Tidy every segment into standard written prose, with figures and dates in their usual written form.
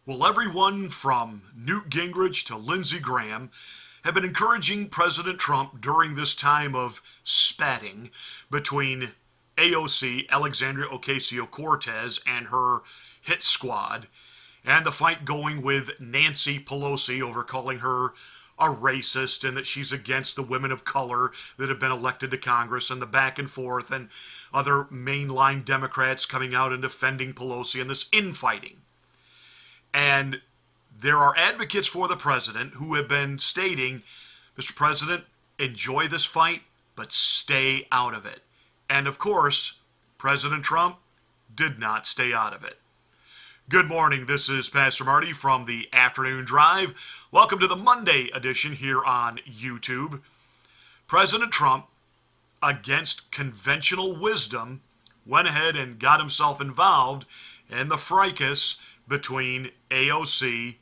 Well, everyone from Newt Gingrich to Lindsey Graham have been encouraging President Trump during this time of spatting between AOC, Alexandria Ocasio-Cortez, and her hit squad, and the fight going with Nancy Pelosi over calling her a racist and that she's against the women of color that have been elected to Congress, and the back and forth, and other mainline Democrats coming out and defending Pelosi and this infighting. And there are advocates for the president who have been stating, Mr. President, enjoy this fight, but stay out of it. And of course, President Trump did not stay out of it. Good morning, this is Pastor Marty from the Afternoon Drive. Welcome to the Monday edition here on YouTube. President Trump, against conventional wisdom, went ahead and got himself involved in the fracas between AOC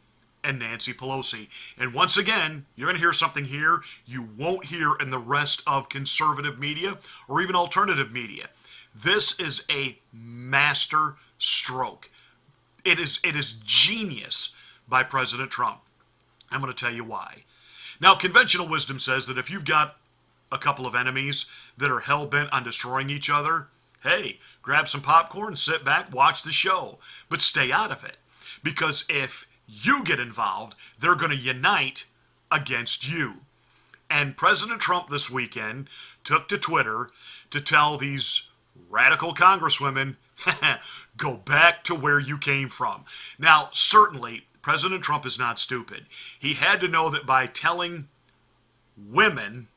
and Nancy Pelosi. And once again, you're going to hear something here you won't hear in the rest of conservative media or even alternative media. This is a master stroke. It is genius by President Trump. I'm going to tell you why. Now, conventional wisdom says that if you've got a couple of enemies that are hell-bent on destroying each other, hey, grab some popcorn, sit back, watch the show, but stay out of it. Because if you get involved, they're going to unite against you. And President Trump this weekend took to Twitter to tell these radical Congresswomen, go back to where you came from. Now, certainly, President Trump is not stupid. He had to know that by telling women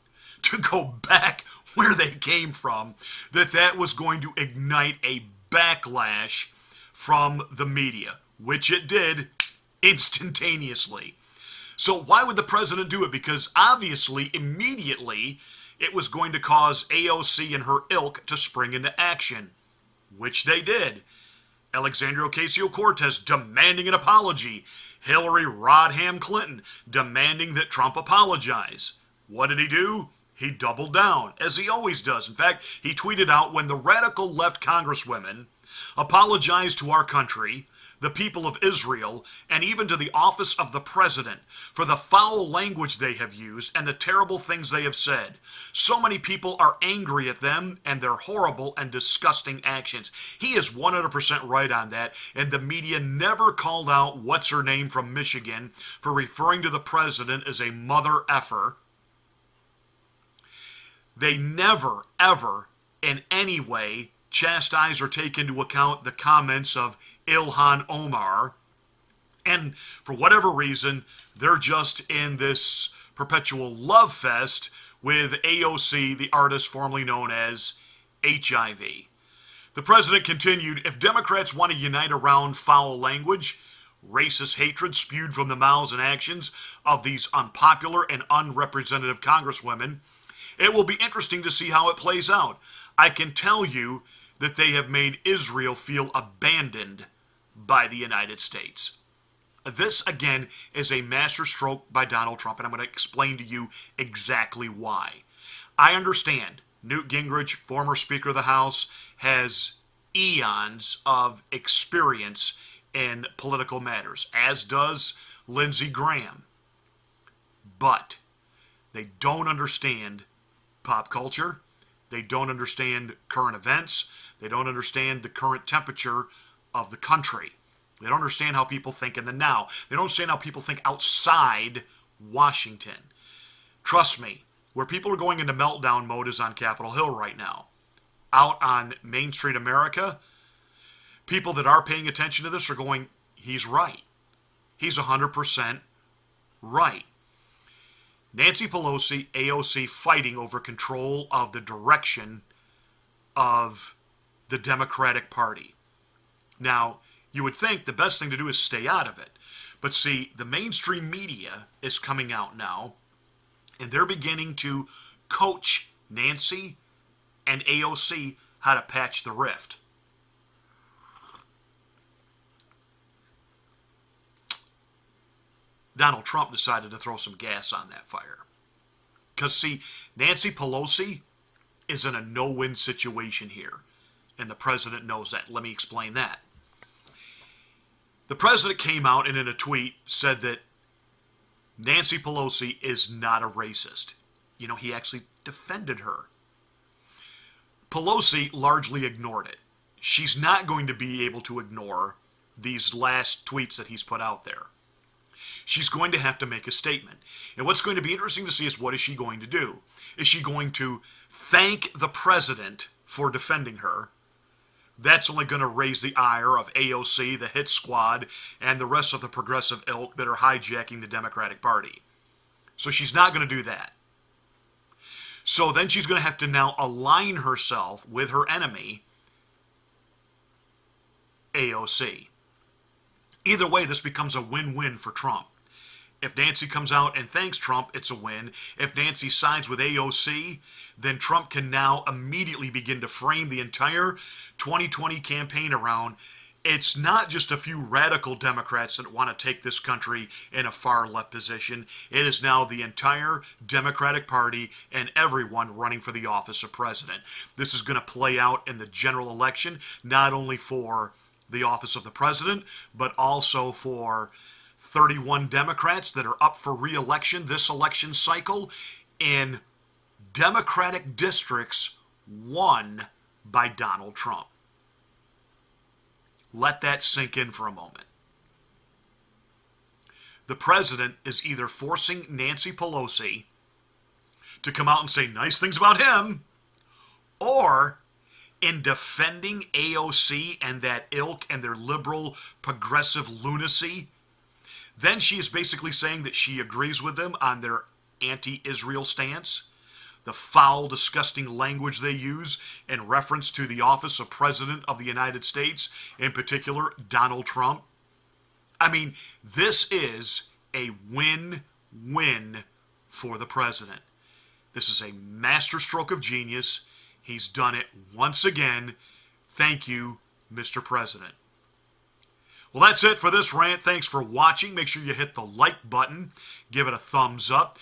to go back where they came from, that was going to ignite a backlash from the media, which it did instantaneously. So why would the president do it? Because obviously, immediately, it was going to cause AOC and her ilk to spring into action, which they did. Alexandria Ocasio-Cortez demanding an apology. Hillary Rodham Clinton demanding that Trump apologize. What did he do? He doubled down, as he always does. In fact, he tweeted out, when the radical left Congresswomen apologized to our country, the people of Israel, and even to the office of the president for the foul language they have used and the terrible things they have said. So many people are angry at them and their horrible and disgusting actions. He is 100% right on that, and the media never called out what's-her-name from Michigan for referring to the president as a mother effer. They never, ever, in any way, chastise or take into account the comments of Ilhan Omar, and for whatever reason, they're just in this perpetual love fest with AOC, the artist formerly known as HIV. The president continued, if Democrats want to unite around foul language, racist hatred spewed from the mouths and actions of these unpopular and unrepresentative Congresswomen, it will be interesting to see how it plays out. I can tell you that they have made Israel feel abandoned by the United States. This, again, is a masterstroke by Donald Trump, and I'm going to explain to you exactly why. I understand Newt Gingrich, former Speaker of the House, has eons of experience in political matters, as does Lindsey Graham. But they don't understand pop culture. They don't understand current events. They don't understand the current temperature of the country. They don't understand how people think in the now. They don't understand how people think outside Washington. Trust me, where people are going into meltdown mode is on Capitol Hill right now. Out on Main Street America, people that are paying attention to this are going, he's right. He's 100% right. Nancy Pelosi, AOC fighting over control of the direction of the Democratic Party. Now, you would think the best thing to do is stay out of it. But see, the mainstream media is coming out now, and they're beginning to coach Nancy and AOC how to patch the rift. Donald Trump decided to throw some gas on that fire. Because, see, Nancy Pelosi is in a no-win situation here, and the president knows that. Let me explain that. The president came out and in a tweet said that Nancy Pelosi is not a racist. You know, he actually defended her. Pelosi largely ignored it. She's not going to be able to ignore these last tweets that he's put out there. She's going to have to make a statement. And what's going to be interesting to see is, what is she going to do? Is she going to thank the president for defending her? That's only going to raise the ire of AOC, the hit squad, and the rest of the progressive ilk that are hijacking the Democratic Party. So she's not going to do that. So then she's going to have to now align herself with her enemy, AOC. Either way, this becomes a win-win for Trump. If Nancy comes out and thanks Trump, it's a win. If Nancy sides with AOC, then Trump can now immediately begin to frame the entire 2020 campaign around, it's not just a few radical Democrats that want to take this country in a far left position. It is now the entire Democratic Party and everyone running for the office of president. This is going to play out in the general election, not only for the office of the president, but also for 31 Democrats that are up for re-election this election cycle in Democratic districts won by Donald Trump. Let that sink in for a moment. The president is either forcing Nancy Pelosi to come out and say nice things about him, or in defending AOC and that ilk and their liberal progressive lunacy, then she is basically saying that she agrees with them on their anti-Israel stance, the foul, disgusting language they use in reference to the office of President of the United States, in particular, Donald Trump. I mean, this is a win-win for the president. This is a masterstroke of genius. He's done it once again. Thank you, Mr. President. Well, that's it for this rant. Thanks for watching. Make sure you hit the like button. Give it a thumbs up.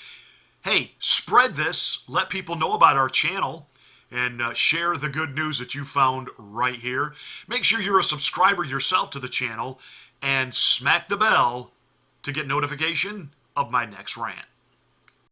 Hey, spread this. Let people know about our channel. And share the good news that you found right here. Make sure you're a subscriber yourself to the channel. And smack the bell to get notification of my next rant.